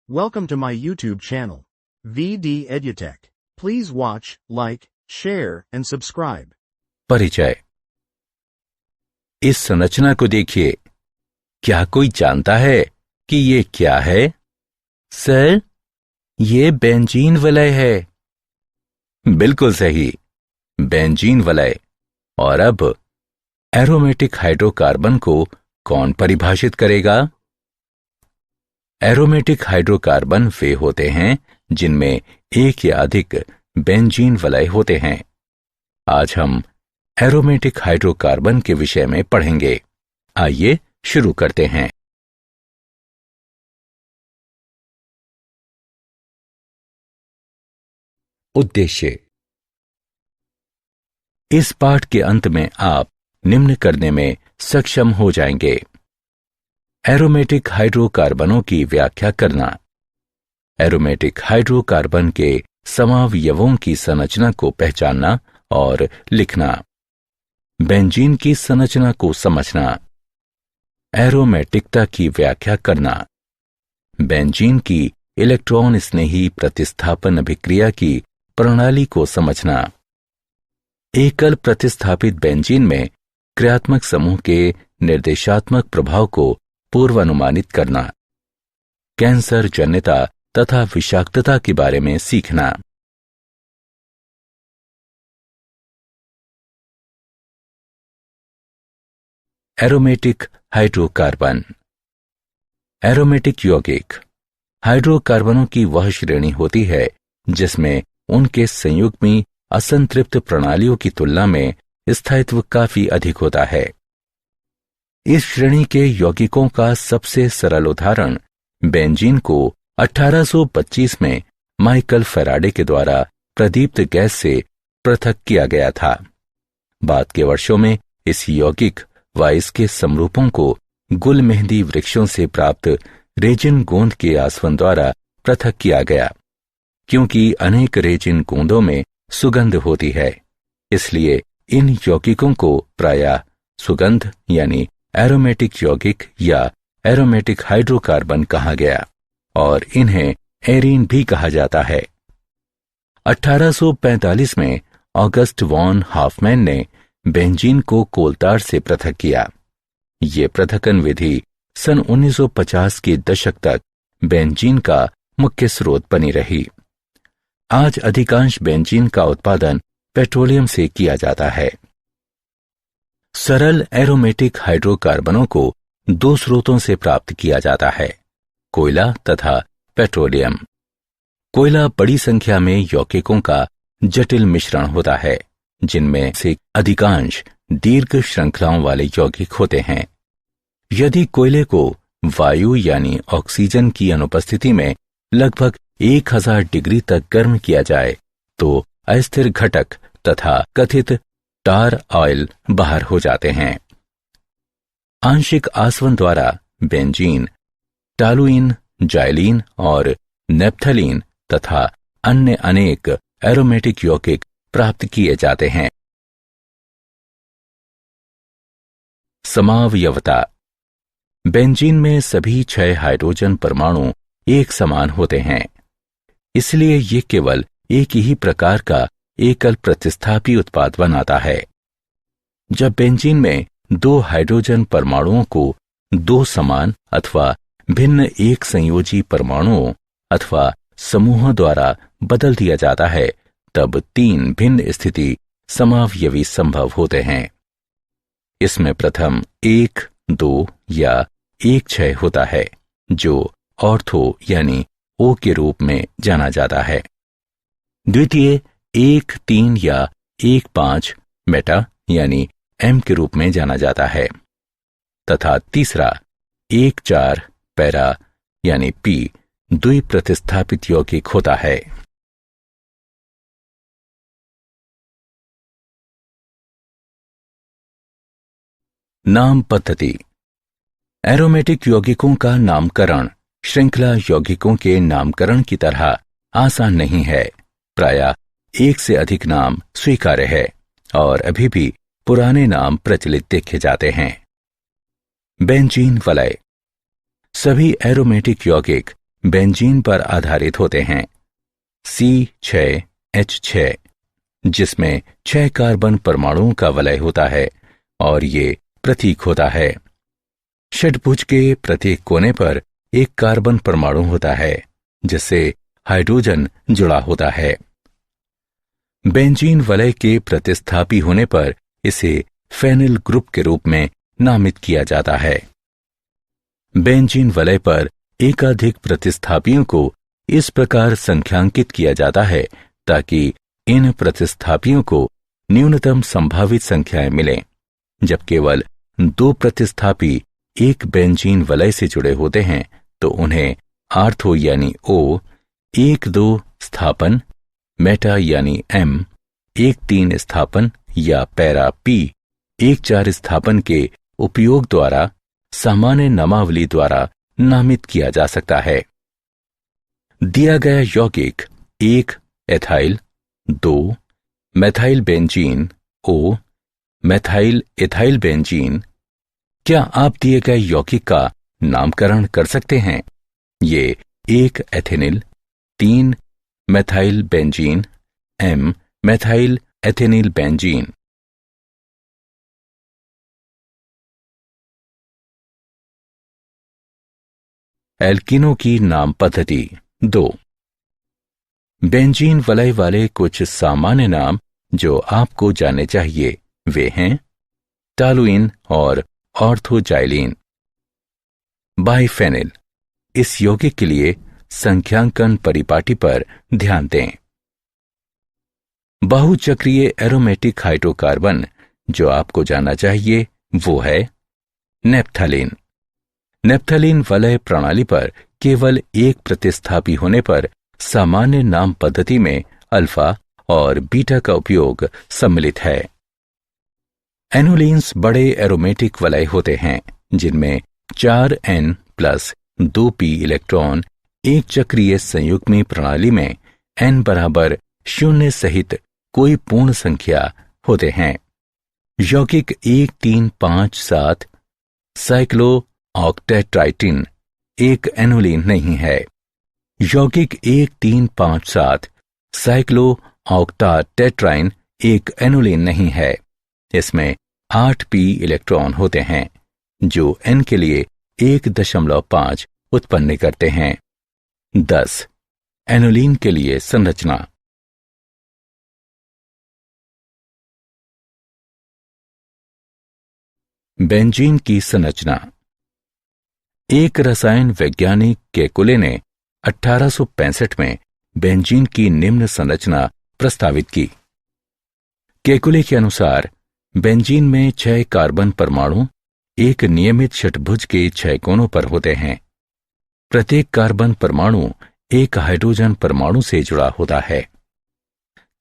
Welcome to my YouTube channel, VD Edutech. Please watch, like, share and subscribe. परिचय। इस संरचना को देखिए। क्या कोई जानता है कि ये क्या है? सर, ये बेंजीन वलय है। बिल्कुल सही, बेंजीन वलय। और अब एरोमेटिक हाइड्रोकार्बन को कौन परिभाषित करेगा? एरोमेटिक हाइड्रोकार्बन वे होते हैं जिनमें एक या अधिक बेंजीन वलय होते हैं। आज हम एरोमेटिक हाइड्रोकार्बन के विषय में पढ़ेंगे। आइए शुरू करते हैं। उद्देश्य। इस पाठ के अंत में आप निम्न करने में सक्षम हो जाएंगे। एरोमेटिक हाइड्रोकार्बनों की व्याख्या करना, एरोमेटिक हाइड्रोकार्बन के समावयवों की संरचना को पहचानना और लिखना, बेंजीन की संरचना को समझना, एरोमेटिकता की व्याख्या करना, बेंजीन की इलेक्ट्रॉन स्नेही प्रतिस्थापन अभिक्रिया की प्रणाली को समझना, एकल प्रतिस्थापित बेंजीन में क्रियात्मक समूह के निर्देशात्मक प्रभाव को पूर्वानुमानित करना, कैंसर जन्यता तथा विषाक्तता के बारे में सीखना। Aromatic hydrocarbon. एरोमेटिक यौगिक हाइड्रोकार्बनों की वह श्रेणी होती है जिसमें उनके संयुग्मी असंतृप्त प्रणालियों की तुलना में स्थायित्व काफी अधिक होता है। इस श्रेणी के यौगिकों का सबसे सरल उदाहरण बेंजीन को 1825 में माइकल फैराडे के द्वारा प्रदीप्त गैस से पृथक किया गया था। बाद के वर्षों में इस यौगिक व इसके समरूपों को गुल मेहंदी वृक्षों से प्राप्त रेजिन गोंद के आसवन द्वारा पृथक किया गया। क्योंकि अनेक रेजिन गोंदों में सुगंध होती है, इसलिए इन यौगिकों को प्रायः सुगंध यानी एरोमेटिक यौगिक या एरोमेटिक हाइड्रोकार्बन कहा गया और इन्हें एरीन भी कहा जाता है। 1845 में ऑगस्ट वॉन हाफमैन ने बेंजीन को कोलतार से पृथक किया। ये पृथक्कन विधि सन 1950 के दशक तक बेंजीन का मुख्य स्रोत बनी रही। आज अधिकांश बेंजीन का उत्पादन पेट्रोलियम से किया जाता है। सरल एरोमेटिक हाइड्रोकार्बनों को दो स्रोतों से प्राप्त किया जाता है, कोयला तथा पेट्रोलियम। कोयला बड़ी संख्या में यौगिकों का जटिल मिश्रण होता है, जिनमें से अधिकांश दीर्घ श्रृंखलाओं वाले यौगिक होते हैं। यदि कोयले को वायु यानी ऑक्सीजन की अनुपस्थिति में लगभग 1000 डिग्री तक गर्म किया जाए तो अस्थिर घटक तथा कथित टार ऑयल बाहर हो जाते हैं। आंशिक आसवन द्वारा बेंजीन, टालुइन, जाइलीन और नेप्थलीन तथा अन्य अनेक एरोमेटिक यौगिक प्राप्त किए जाते हैं। समावयवता। बेंजीन में सभी 6 हाइड्रोजन परमाणु एक समान होते हैं, इसलिए ये केवल एक ही प्रकार का एकल प्रतिस्थापी उत्पाद बनाता है। जब बेंजीन में 2 हाइड्रोजन परमाणुओं को 2 समान अथवा भिन्न एक संयोजी परमाणुओं अथवा समूहों द्वारा बदल दिया जाता है, तब 3 भिन्न स्थिति समावयवी संभव होते हैं। इसमें प्रथम 1, 2 या 1, 6 होता है, जो ऑर्थो यानी O के रूप में जाना जाता है। द्वितीय 1, 3 या 1, 5 मेटा यानी M के रूप में जाना जाता है तथा तीसरा 1, 4 पैरा यानी P द्विप्रतिस्थापित यौगिक होता है। नाम पद्धति। एरोमेटिक यौगिकों का नामकरण श्रृंखला यौगिकों के नामकरण की तरह आसान नहीं है। प्रायः एक से अधिक नाम स्वीकार्य है और अभी भी पुराने नाम प्रचलित देखे जाते हैं। बेंजीन वलय। सभी एरोमेटिक यौगिक बेंजीन पर आधारित होते हैं, C6H6, जिसमें 6 कार्बन परमाणुओं का वलय होता है और ये प्रतीक होता है। षट्भुज के प्रत्येक कोने पर एक कार्बन परमाणु होता है जिससे हाइड्रोजन जुड़ा होता है। बेंजीन वलय के प्रतिस्थापी होने पर इसे फेनिल ग्रुप के रूप में नामित किया जाता है। बेंजीन वलय पर एकाधिक प्रतिस्थापियों को इस प्रकार संख्यांकित किया जाता है ताकि इन प्रतिस्थापियों को न्यूनतम संभावित संख्याएं मिलें। जब केवल 2 प्रतिस्थापी एक बेंजीन वलय से जुड़े होते हैं तो उन्हें आर्थो यानी O, 1-2 स्थापन, मेटा यानी M, 1-3 स्थापन या पैरा P, 1-4 स्थापन के उपयोग द्वारा सामान्य नामावली द्वारा नामित किया जा सकता है। दिया गया यौगिक 1 ethyl, 2 methyl benzene O, methyl ethyl benzene. क्या आप दिए गए यौगिक का नामकरण कर सकते हैं? ये 1 ethenyl, 3 methyl benzene, M methyl ethenyl benzene. एल्कीनों की नाम पद्धति 2। बेंजीन वलय वाले कुछ सामान्य नाम जो आपको जानने चाहिए वे हैं टॉलुइन और ऑर्थोजाइलिन। बाइफेनिल, इस यौगिक के लिए संख्यांकन परिपाटी पर ध्यान दें। बहुचक्रीय एरोमेटिक हाइड्रोकार्बन जो आपको जानना चाहिए वो है नेप्थलीन। नेप्थलीन वलय प्रणाली पर केवल एक प्रतिस्थापी होने पर सामान्य नाम पद्धति में अल्फा और बीटा का उपयोग सम्मिलित है। एनोलिन्स बड़े एरोमेटिक वलय होते हैं जिनमें 4N प्लस 2p इलेक्ट्रॉन एक चक्रीय संयुग्मी प्रणाली में N बराबर 0 सहित कोई पूर्ण संख्या होते हैं। यौगिक 1, 3, 5, 7 साइक्लो ऑक्टेट्राइटिन एक एनोलिन नहीं है। यौगिक 1, 3, 5, 7 साइक्लो ऑक्टाटेट्राइन एक एनोलिन नहीं है। इसमें 8p इलेक्ट्रॉन होते हैं जो N के लिए 1.5 उत्पन्न करते हैं। 10 एनोलिन के लिए संरचना। बेंजीन की संरचना। एक रसायन वैज्ञानिक केकुले ने 1865 में बेंजीन की निम्न संरचना प्रस्तावित की। केकुले के अनुसार बेंजीन में 6 कार्बन परमाणु एक नियमित षट्भुज के 6 कोनों पर होते हैं। प्रत्येक कार्बन परमाणु एक हाइड्रोजन परमाणु से जुड़ा होता है।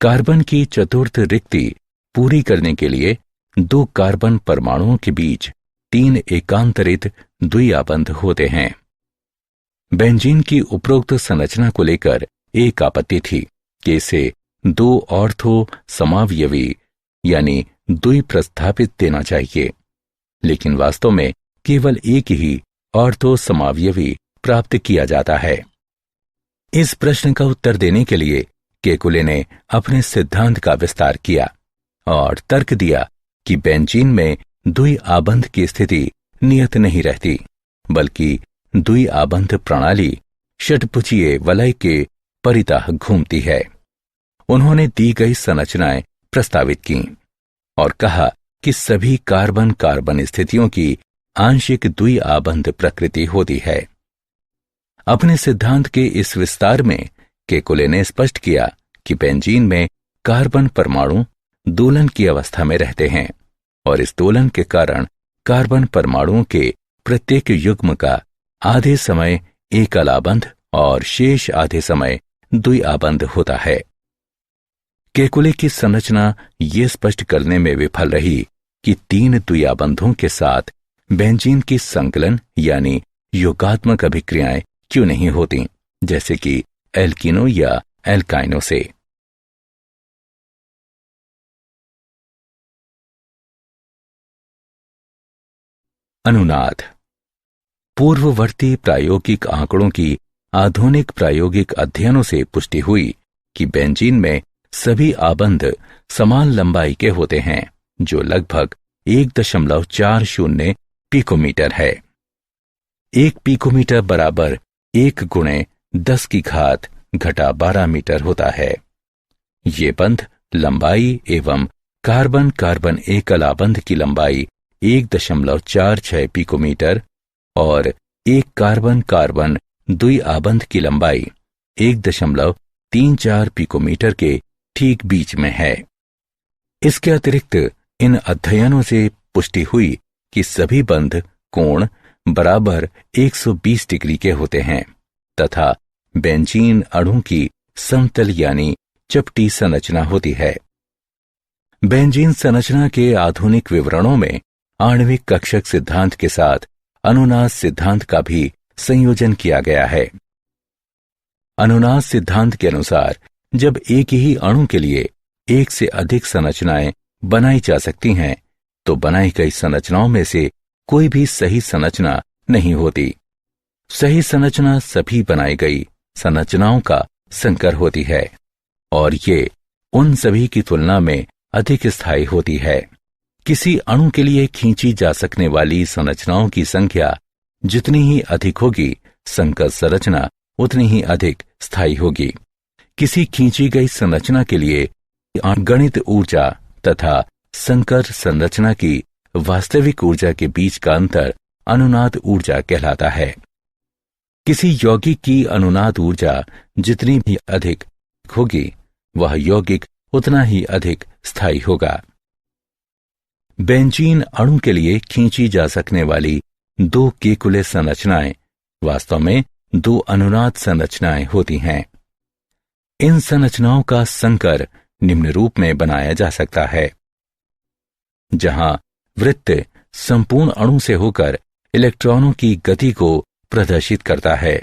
कार्बन की चतुर्थ रिक्ति पूरी करने के लिए 2 कार्बन परमाणुओं के बीच 3 एकांतरित द्विआबंध होते हैं। बेंजीन की उपरोक्त संरचना को लेकर एक आपत्ति थी कि इसे 2 ऑर्थो समावयवी यानी द्विप्रस्थापित देना चाहिए, लेकिन वास्तव में केवल एक ही ऑर्थो समावयवी प्राप्त किया जाता है। इस प्रश्न का उत्तर देने के लिए केकुले ने अपने सिद्धांत का विस्तार किया और तर्क दिया कि बेंजीन में द्विआबंध की स्थिति नियत नहीं रहती, बल्कि द्विआबंध प्रणाली षट्भुजीय वलय के परितः घूमती है। उन्होंने दी गई संरचनाएं प्रस्तावित की और कहा कि सभी कार्बन कार्बन स्थितियों की आंशिक द्विआबंध प्रकृति होती है। अपने सिद्धांत के इस विस्तार में केकुले ने स्पष्ट किया कि बेंजीन में कार्बन परमाणु दोलन की अवस्था में रहते हैं और इस दोलन के कारण कार्बन परमाणुओं के प्रत्येक युग्म का आधे समय एकलाबंध और शेष आधे समय द्विआबंध होता है। केकुले की संरचना ये स्पष्ट करने में विफल रही कि 3 द्विआबंधों के साथ बेंजीन की संकलन यानी योगात्मक अभिक्रियाएं क्यों नहीं होती, जैसे कि एल्कीनो या एल्काइनो से। अनुनाद। पूर्ववर्ती प्रायोगिक आंकड़ों की आधुनिक प्रायोगिक अध्ययनों से पुष्टि हुई कि बेंजीन में सभी आबंध समान लंबाई के होते हैं, जो लगभग 1.40 पिकोमीटर है। 1 पिकोमीटर बराबर 1 × 10⁻12 मीटर होता है। ये बंध लंबाई एवं कार्बन कार्बन एकल आबंध की लंबाई 1.46 पिकोमीटर और एक कार्बन कार्बन द्वि आबंध की लंबाई 1.34 पिकोमीटर के ठीक बीच में है। इसके अतिरिक्त इन अध्ययनों से पुष्टि हुई कि सभी बंध कोण बराबर 120 डिग्री के होते हैं तथा बेंजीन अणु की समतल यानी चपटी संरचना होती है। बेंजीन संरचना के आधुनिक विवरणों में आणविक कक्षक सिद्धांत के साथ अनुनाद सिद्धांत का भी संयोजन किया गया है। अनुनाद सिद्धांत के अनुसार जब एक ही अणु के लिए एक से अधिक संरचनाएं बनाई जा सकती हैं, तो बनाई गई संरचनाओं में से कोई भी सही संरचना नहीं होती। सही संरचना सभी बनाई गई संरचनाओं का संकर होती है और ये उन सभी की तुलना में अधिक स्थायी होती है। किसी अणु के लिए खींची जा सकने वाली संरचनाओं की संख्या जितनी ही अधिक होगी, संकर संरचना उतनी ही अधिक स्थायी होगी। किसी खींची गई संरचना के लिए गणित ऊर्जा तथा संकर संरचना की वास्तविक ऊर्जा के बीच का अंतर अनुनाद ऊर्जा कहलाता है। किसी यौगिक की अनुनाद ऊर्जा जितनी भी अधिक होगी, वह यौगिक उतना ही अधिक स्थायी होगा। बेंजीन अणु के लिए खींची जा सकने वाली 2 केकुले संरचनाएं वास्तव में 2 अनुनाद संरचनाएं होती हैं। इन संरचनाओं का संकर निम्न रूप में बनाया जा सकता है, जहां वृत्त संपूर्ण अणु से होकर इलेक्ट्रॉनों की गति को प्रदर्शित करता है।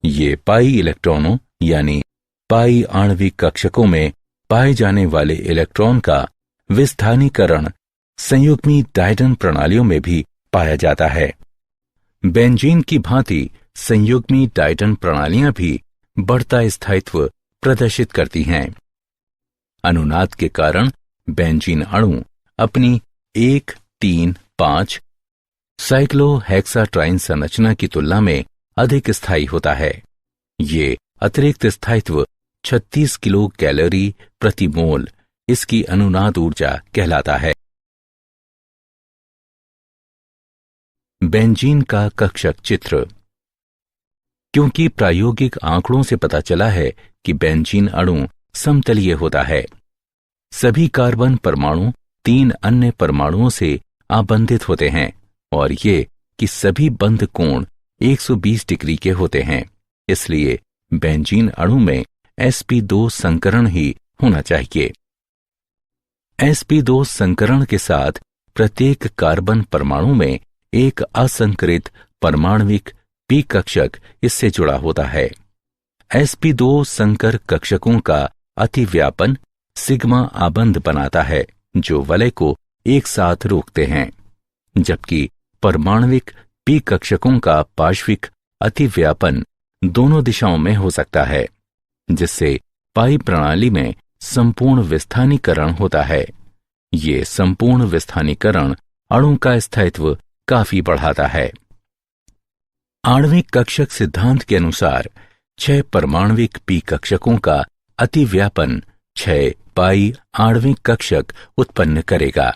ये पाई इलेक्ट्रॉनों यानी पाई आणविक कक्षकों में पाए जाने वाले इलेक्ट्रॉन का विस्थानीकरण संयुग्मी डायटन प्रणालियों में भी पाया जाता है। बेंजीन की भांति संयुग्मी डायटन प्रणालियां भी बढ़ता स्थायित्व प्रदर्शित करती हैं। अनुनाद के कारण बेंजीन अणु अपनी 1,3,5 साइक्लोहेक्साट्राइन संरचना की तुलना में अधिक स्थायी होता है। ये अतिरिक्त स्थायित्व 36 किलो कैलोरी प्रति मोल इसकी अनुनाद ऊर्जा कहलाता है। बेंजीन का कक्षक चित्र। क्योंकि प्रायोगिक आंकड़ों से पता चला है कि बेंजीन अणु समतलीय होता है, सभी कार्बन परमाणु 3 अन्य परमाणुओं से आबंधित होते हैं और ये कि सभी बंध कोण 120 डिग्री के होते हैं, इसलिए बेंजीन अणु में sp2 संकरण ही होना चाहिए। sp2 संकरण के साथ प्रत्येक कार्बन परमाणु में एक असंकरित परमाणविक p कक्षक इससे जुड़ा होता है। sp2 संकर कक्षकों का अतिव्यापन सिग्मा आबंध बनाता है, जो वलय को एक साथ रोकते हैं, जबकि परमाणविक p कक्षकों का पार्श्विक अतिव्यापन दोनों दिशाओं में हो सकता है, जिससे पाई प्रणाली में संपूर्ण विस्थानीकरण होता है। ये संपूर्ण विस्थानीकरण अणु का स्थायित्व काफी बढ़ाता है। आणविक कक्षक सिद्धांत के अनुसार 6 परमाणविक p कक्षकों का अतिव्यापन 6 पाई आणविक कक्षक उत्पन्न करेगा।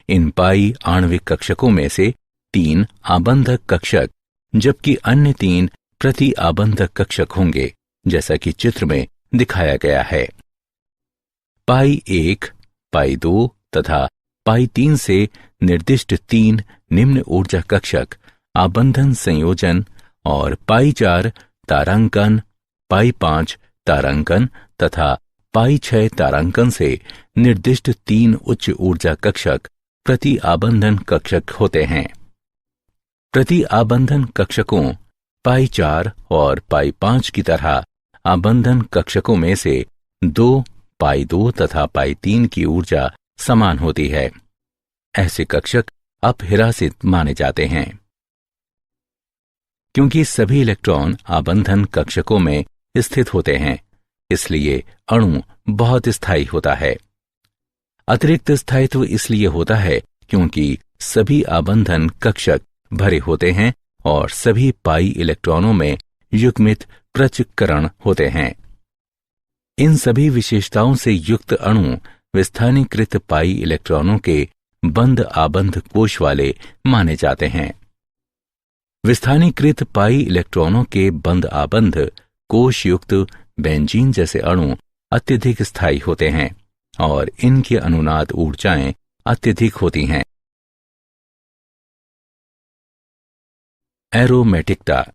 इन पाई आणविक कक्षकों में से 3 आबंधक कक्षक जबकि अन्य 3 प्रति आबंधक कक्षक होंगे, जैसा कि चित्र में दिखाया गया है। पाई 1, पाई 2 तथा पाई 3 से निर्दिष्ट 3 निम्न ऊर्जा कक्षक आबंधन संयोजन और पाई 4 तारांकन, पाई 5 तारांकन तथा पाई 6 तारांकन से निर्दिष्ट 3 उच्च ऊर्जा कक्षक प्रति आबंधन कक्षक होते हैं। प्रति आबंधन कक्षकों पाई 4 और पाई 5 की तरह आबंधन कक्षकों में से 2 पाई 2 तथा पाई 3 की ऊर्जा समान होती है। ऐसे कक्षक अपहिरासित माने जाते हैं। क्योंकि सभी इलेक्ट्रॉन आबंधन कक्षकों में स्थित होते हैं, इसलिए अणु बहुत स्थायी होता है। अतिरिक्त स्थायित्व इसलिए होता है क्योंकि सभी आबंधन कक्षक भरे होते हैं और सभी पाई इलेक्ट्रॉनों में युग्मित पृथक्करण होते हैं। इन सभी विशेषताओं से युक्त अणु विस्थानीकृत पाई इलेक्ट्रॉनों के बंद आबंध कोश वाले माने जाते हैं। विस्थानीकृत पाई इलेक्ट्रॉनों के बंद आबंध कोश युक्त बेंजीन जैसे अणु अत्यधिक स्थायी होते हैं और इनकी अनुनाद ऊर्जाएं अत्यधिक होती हैं। एरोमेटिकता।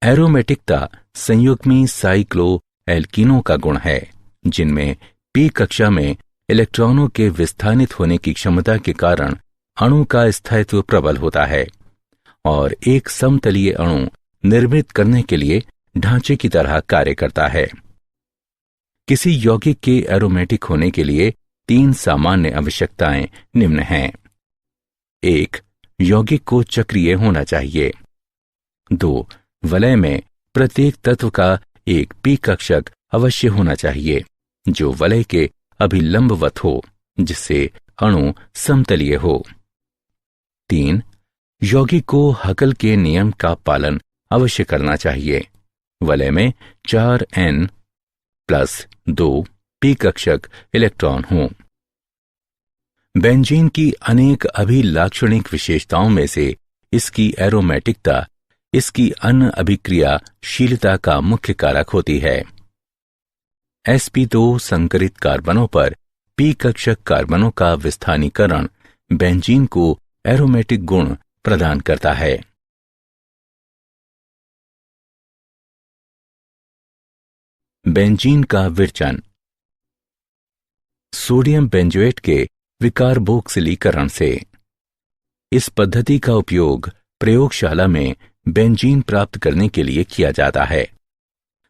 एरोमेटिकता संयुग्मी साइक्लोएल्कीनों का गुण है, जिनमें पी कक्षा में इलेक्ट्रॉनों के विस्थानित होने की क्षमता के कारण अणु का स्थायित्व प्रबल होता है और एक समतलीय अणु निर्मित करने के लिए ढांचे की तरह कार्य करता है। किसी यौगिक के एरोमेटिक होने के लिए 3 सामान्य आवश्यकताएं निम्न हैं। 1. यौगिक को चक्रीय होना चाहिए। 2. वलय में प्रत्येक तत्व का एक पी कक्षक अवश्य होना चाहिए जो वलय के अभिलंबवत हो, जिससे अणु समतलीय हो। 3. यौगिक को हकल के नियम का पालन अवश्य करना चाहिए। वलय में 4n+2 पी कक्षक इलेक्ट्रॉन हों। बेंजीन की अनेक अभिलाक्षणिक विशेषताओं में से इसकी एरोमेटिकता इसकी अन्य अभिक्रियाशीलता का मुख्य कारक होती है। sp2 संकरित कार्बनों पर पी कक्षक कार्बनों का विस्थानीकरण बेंजीन को एरोमेटिक गुण प्रदान करता है। बेंजीन का विरचन। सोडियम बेंजोएट के विकार्बोक्सिलीकरण से। इस पद्धति का उपयोग प्रयोगशाला में बेंजीन प्राप्त करने के लिए किया जाता है।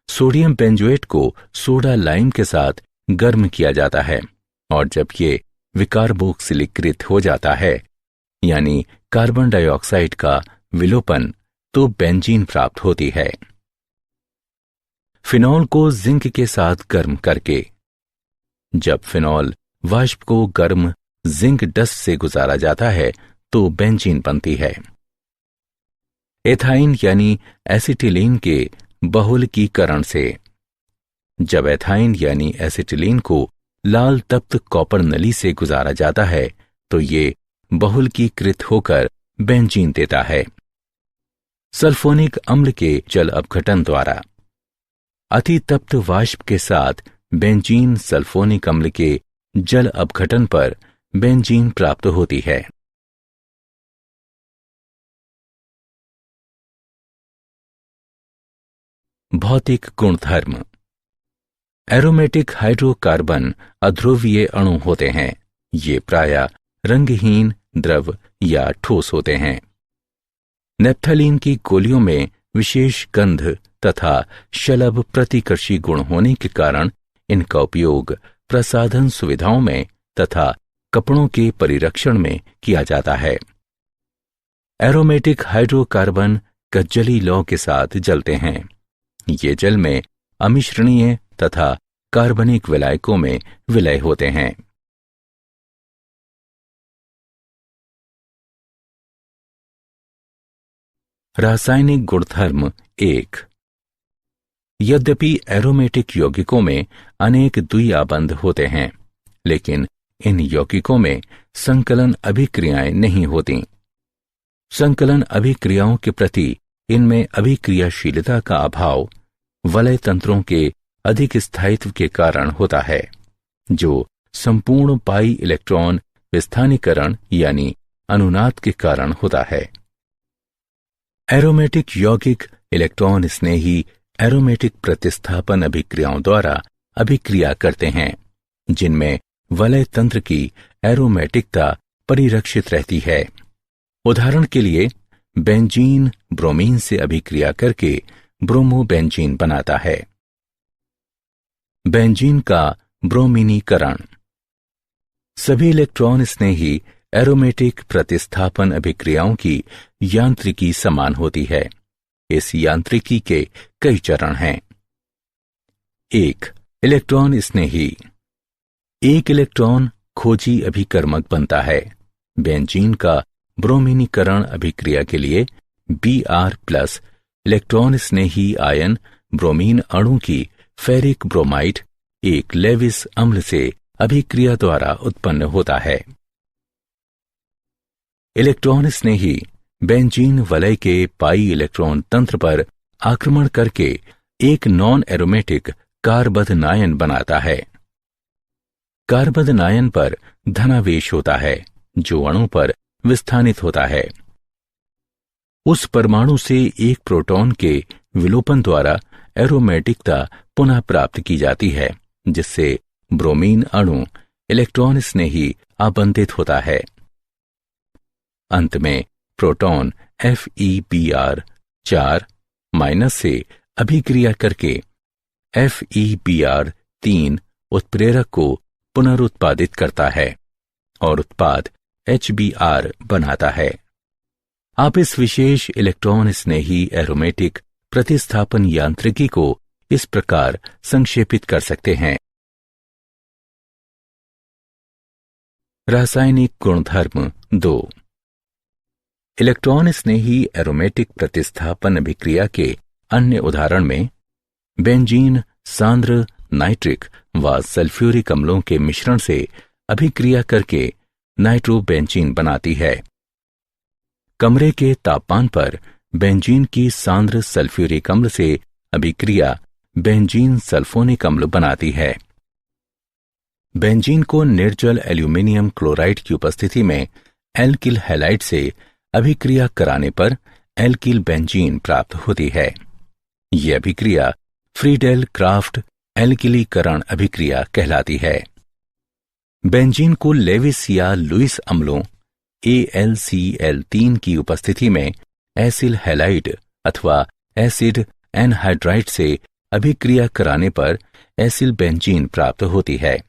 सोडियम बेंजोएट को सोडा लाइम के साथ गर्म किया जाता है और जब ये विकार्बोक्सिलीकृत हो जाता है, यानी कार्बन डाइऑक्साइड का विलोपन, तो बेंजीन प्राप्त होती है। फिनॉल को जिंक के साथ गर्म करके। जब फिनॉल वाष्प को गर्म जिंक डस्ट से गुजारा जाता है तो बेंजीन बनती है। एथाइन यानी एसिटिलीन के बहुलकीकरण से। जब एथाइन यानी एसिटिलीन को लाल तप्त कॉपर नली से गुजारा जाता है तो ये बहुलकीकृत होकर बेंजीन देता है। सल्फोनिक अम्ल के जल अपघटन द्वारा। अति तप्त वाष्प के साथ बेंजीन सल्फोनिक अम्ल के जल अपघटन पर बेंजीन प्राप्त होती है। भौतिक गुणधर्म। एरोमेटिक हाइड्रोकार्बन अध्रुवीय अणु होते हैं। ये प्रायः रंगहीन, द्रव या ठोस होते हैं। नेप्थलीन की गोलियों में विशेष गंध तथा शलभ प्रतिकर्षी गुण होने के कारण इनका उपयोग प्रसाधन सुविधाओं में तथा कपड़ों के परिरक्षण में किया जाता है। एरोमेटिक हाइड्रोकार्बन कज्जली लौ के साथ जलते हैं। ये जल में अमिश्रणीय तथा कार्बनिक विलायकों में विलय होते हैं। रासायनिक गुणधर्म 1। यद्यपि एरोमेटिक यौगिकों में अनेक द्विआबंध होते हैं, लेकिन इन यौगिकों में संकलन अभिक्रियाएं नहीं होती। संकलन अभिक्रियाओं के प्रति इनमें अभिक्रियाशीलता का अभाव वलय तंत्रों के अधिक स्थायित्व के कारण होता है, जो संपूर्ण पाई इलेक्ट्रॉन विस्थानीकरण यानी अनुनाद के कारण होता है। एरोमेटिक यौगिक इलेक्ट्रॉन स्नेही एरोमेटिक प्रतिस्थापन अभिक्रियाओं द्वारा अभिक्रिया करते हैं, जिनमें वलय तंत्र की एरोमेटिकता परिरक्षित रहती है। उदाहरण के लिए, बेंजीन ब्रोमीन से अभिक्रिया करके ब्रोमोबेंजीन बनाता है। बेंजीन का ब्रोमीनीकरण। सभी इलेक्ट्रॉन स्नेही एरोमेटिक प्रतिस्थापन अभिक्रियाओं की यांत्रिकी समान होती है। इस यांत्रिकी के कई चरण हैं। 1. इलेक्ट्रॉन स्नेही। एक इलेक्ट्रॉन खोजी अभिकर्मक बनता है। बेंजीन का ब्रोमीनीकरण अभिक्रिया के लिए Br+ इलेक्ट्रॉन स्नेही आयन ब्रोमीन अणु की फेरिक ब्रोमाइड एक लेविस अम्ल से अभिक्रिया द्वारा उत्पन्न होता है। इलेक्ट्रॉन स्नेही बेंजीन वलय के पाई इलेक्ट्रॉन तंत्र पर आक्रमण करके एक नॉन एरोमेटिक कार्बधनायन बनाता है। कार्बधनायन पर धनावेश होता है जो अणु पर विस्थानित होता है। उस परमाणु से एक प्रोटॉन के विलोपन द्वारा एरोमेटिकता पुनः प्राप्त की जाती है, जिससे ब्रोमीन अणु इलेक्ट्रॉन स्नेही आबंधित होता है। अंत में प्रोटॉन FeBr4- से अभिक्रिया करके FeBr3 उत्प्रेरक को पुनरुत्पादित करता है और उत्पाद HBr बनाता है। आप इस विशेष इलेक्ट्रॉन स्नेही एरोमेटिक प्रतिस्थापन यांत्रिकी को इस प्रकार संक्षेपित कर सकते हैं। रासायनिक गुणधर्म 2। इलेक्ट्रॉन स्नेही एरोमेटिक प्रतिस्थापन अभिक्रिया के अन्य उदाहरण में बेंजीन सांद्र नाइट्रिक व सल्फ्यूरिक अम्लों के मिश्रण से अभिक्रिया करके नाइट्रोबेंजीन बनाती है। कमरे के तापमान पर बेंजीन की सांद्र सल्फ्यूरिक अम्ल से अभिक्रिया बेंजीन सल्फोनिक अम्ल बनाती है। बेंजीन को निर्जल एल्यूमिनियम क्लोराइड की उपस्थिति में एल्किल हैलाइड से अभिक्रिया कराने पर एल्किल बेंजीन प्राप्त होती है। यह अभिक्रिया फ्रीडेल क्राफ्ट एल्किलीकरण अभिक्रिया कहलाती है। बेंजीन को लेविस या लुईस अम्लों AlCl3 की उपस्थिति में एसिल हैलाइड अथवा एसिड एनहाइड्राइड से अभिक्रिया कराने पर एसिल बेंजीन प्राप्त होती है।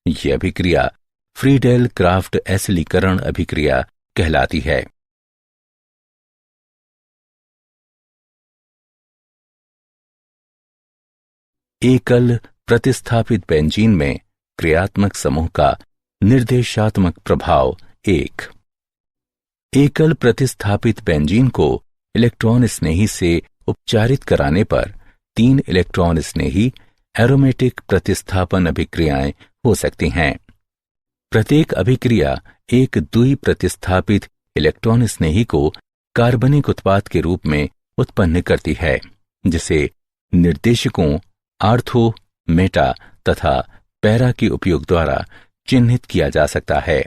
यह अभिक्रिया फ्रीडेल क्राफ्ट एसिलीकरण अभिक्रिया कहलाती है। एकल प्रतिस्थापित बेंजीन में क्रियात्मक समूह का निर्देशात्मक प्रभाव 1। एकल प्रतिस्थापित बेंजीन को इलेक्ट्रॉन स्नेही से उपचारित कराने पर 3 इलेक्ट्रॉन स्नेही एरोमेटिक प्रतिस्थापन अभिक्रियाएं हो सकती हैं। प्रत्येक अभिक्रिया एक द्वि प्रतिस्थापित इलेक्ट्रॉन स्नेही को कार्बनिक उत्पाद के रूप में उत्पन्न करती है, जिसे निर्देशकों आर्थो, मेटा तथा पैरा के उपयोग द्वारा चिन्हित किया जा सकता है।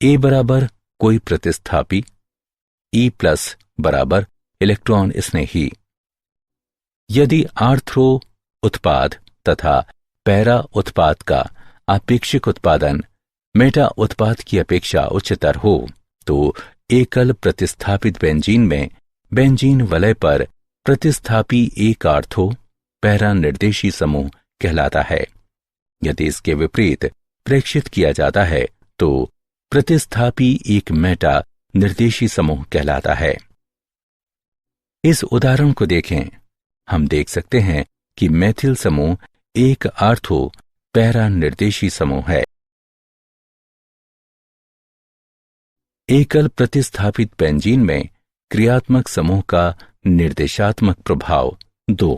A बराबर कोई प्रतिस्थापी, E+ बराबर इलेक्ट्रॉन स्नेही। यदि आर्थो उत्पाद तथा पैरा उत्पाद का आपेक्षिक उत्पादन मेटा उत्पाद की अपेक्षा उच्चतर हो तो एकल प्रतिस्थापित बेंजीन में बेंजीन वलय पर प्रतिस्थापी एक आर्थो पैरा निर्देशी समूह कहलाता है। यदि इसके विपरीत प्रेक्षित किया जाता है तो प्रतिस्थापी एक मेटा निर्देशी समूह कहलाता है। इस उदाहरण को देखें। हम देख सकते हैं कि मेथिल समूह एक आर्थो पैरा निर्देशी समूह है। एकल प्रतिस्थापित बेंजीन में क्रियात्मक समूह का निर्देशात्मक प्रभाव 2।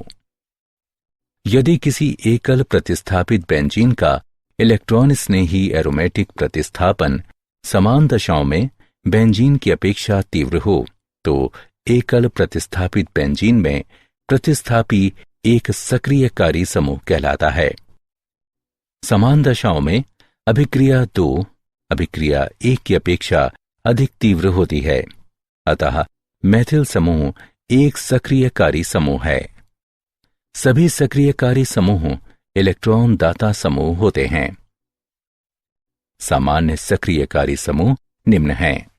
यदि किसी एकल प्रतिस्थापित बेंजीन का इलेक्ट्रॉन स्नेही एरोमेटिक प्रतिस्थापन समान दशाओं में बेंजीन की अपेक्षा तीव्र हो तो एकल प्रतिस्थापित बेंजीन में प्रतिस्थापी एक सक्रियकारी समूह कहलाता है। समान दशाओं में अभिक्रिया 2 अभिक्रिया 1 की अपेक्षा अधिक तीव्र होती है, अतः मेथिल समूह एक सक्रियकारी समूह है। सभी सक्रियकारी समूह इलेक्ट्रॉन दाता समूह होते हैं। सामान्य सक्रियकारी समूह निम्न हैं।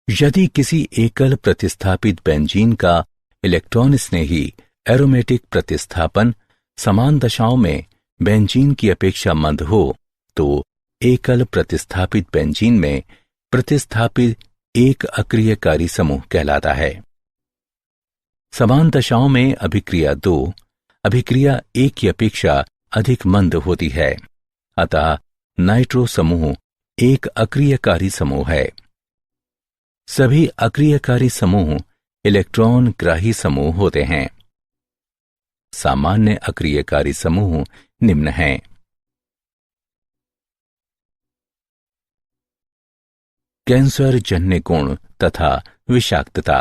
यदि किसी एकल प्रतिस्थापित बेंजीन का इलेक्ट्रॉन स्नेही एरोमेटिक प्रतिस्थापन समान दशाओं में बेंजीन की अपेक्षा मंद हो तो एकल प्रतिस्थापित बेंजीन में प्रतिस्थापित एक अक्रियकारी समूह कहलाता है। समान दशाओं में अभिक्रिया 2 अभिक्रिया 1 की अपेक्षा अधिक मंद होती है, अतः नाइट्रो समूह एक अक्रियकारी समूह है। सभी अक्रियकारी समूह इलेक्ट्रॉन ग्राही समूह होते हैं। सामान्य अक्रियकारी समूह निम्न हैं। कैंसर जन्य गुण तथा विषाक्तता।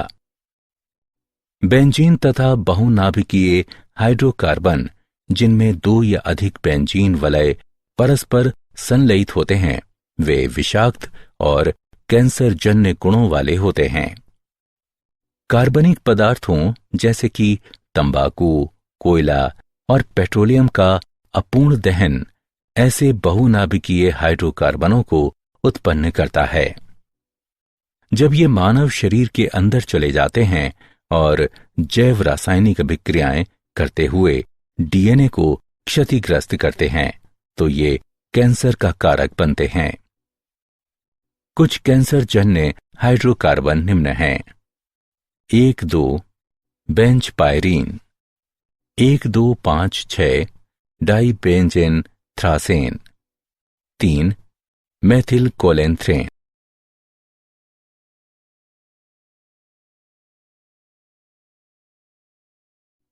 बेंजीन तथा बहुनाभिकीय हाइड्रोकार्बन जिनमें 2 या अधिक बेंजीन वलय परस्पर संलयित होते हैं, वे विषाक्त और कैंसर जन्य गुणों वाले होते हैं। कार्बनिक पदार्थों जैसे कि तंबाकू, कोयला और पेट्रोलियम का अपूर्ण दहन ऐसे बहुनाभिकीय हाइड्रोकार्बनों को उत्पन्न करता है। जब ये मानव शरीर के अंदर चले जाते हैं और जैव रासायनिक अभिक्रियाएं करते हुए डीएनए को क्षतिग्रस्त करते हैं, तो ये कैंसर का कारक बनते हैं। कुछ कैंसर जन्य हाइड्रोकार्बन निम्न हैं। 1,2 बेंचपायरीन, 1,2,5,6 डाइबेंजेन थ्रासेन, 3 मेथिल कोलेंथ्रेन।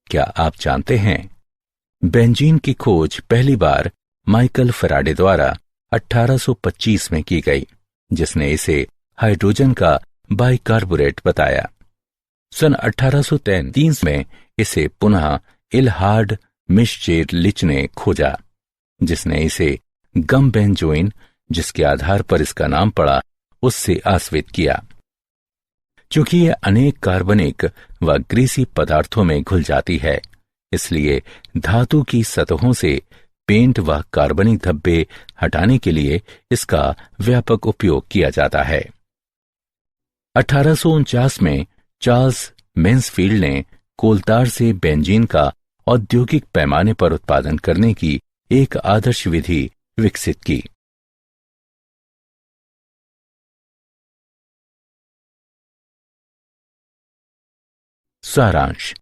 क्या आप जानते हैं बेंजीन की खोज पहली बार माइकल फैराडे द्वारा 1825 में की गई, जिसने इसे हाइड्रोजन का बाइकार्बोरेट बताया। सन 1833 में इसे पुनः इलहार्ड मिश्चेरलिच ने खोजा, जिसने इसे गम बेंजोइन, जिसके आधार पर इसका नाम पड़ा, उससे आश्रित किया। चूंकि यह अनेक कार्बनिक व ग्रीसी पदार्थों में घुल जाती है, इसलिए धातु की सतहों से पेंट व कार्बनिक धब्बे हटाने के लिए इसका व्यापक उपयोग किया जाता है। 1849 में चार्ल्स मेंसफील्ड ने कोलतार से बेंजीन का औद्योगिक पैमाने पर उत्पादन करने की एक आदर्श विधि विकसित की। सारांश।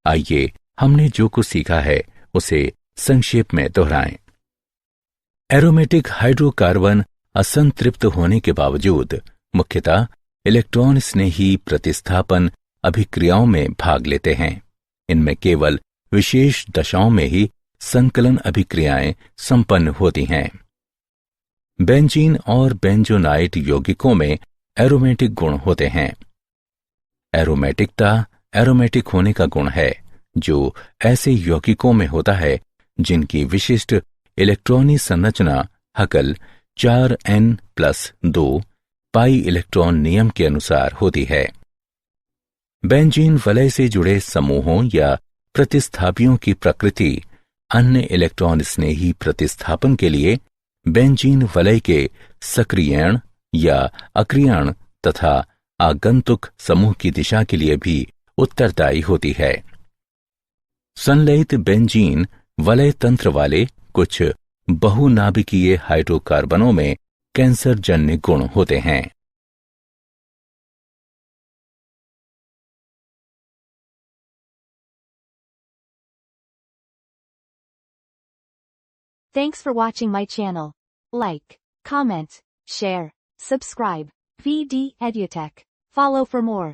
आइए हमने जो कुछ सीखा है उसे संक्षेप में दोहराएं। एरोमेटिक हाइड्रोकार्बन असंतृप्त होने के बावजूद मुख्यतः इलेक्ट्रॉन स्नेही प्रतिस्थापन अभिक्रियाओं में भाग लेते हैं। इनमें केवल विशेष दशाओं में ही संकलन अभिक्रियाएं संपन्न होती हैं। बेंजीन और बेंजोनाइट यौगिकों में एरोमेटिक गुण होते हैं। एरोमेटिकता एरोमेटिक होने का गुण है, जो ऐसे यौगिकों में होता है जिनकी विशिष्ट इलेक्ट्रॉनी संरचना हकल 4n+2 पाई इलेक्ट्रॉन नियम के अनुसार होती है। बेंजीन वलय से जुड़े समूहों या प्रतिस्थापियों की प्रकृति अन्य इलेक्ट्रॉन स्नेही प्रतिस्थापन के लिए बेंजीन वलय के सक्रियण या अक्रियण तथा आगंतुक समूह की दिशा के लिए भी उत्तरदायी होती है। संलयित बेंजीन वलय तंत्र वाले कुछ बहुनाभिकीय हाइड्रोकार्बनों में कैंसर जन्य गुण होते हैं। Thanks for watching my channel. Like, comment, share, subscribe. VD Edutech. Follow for more.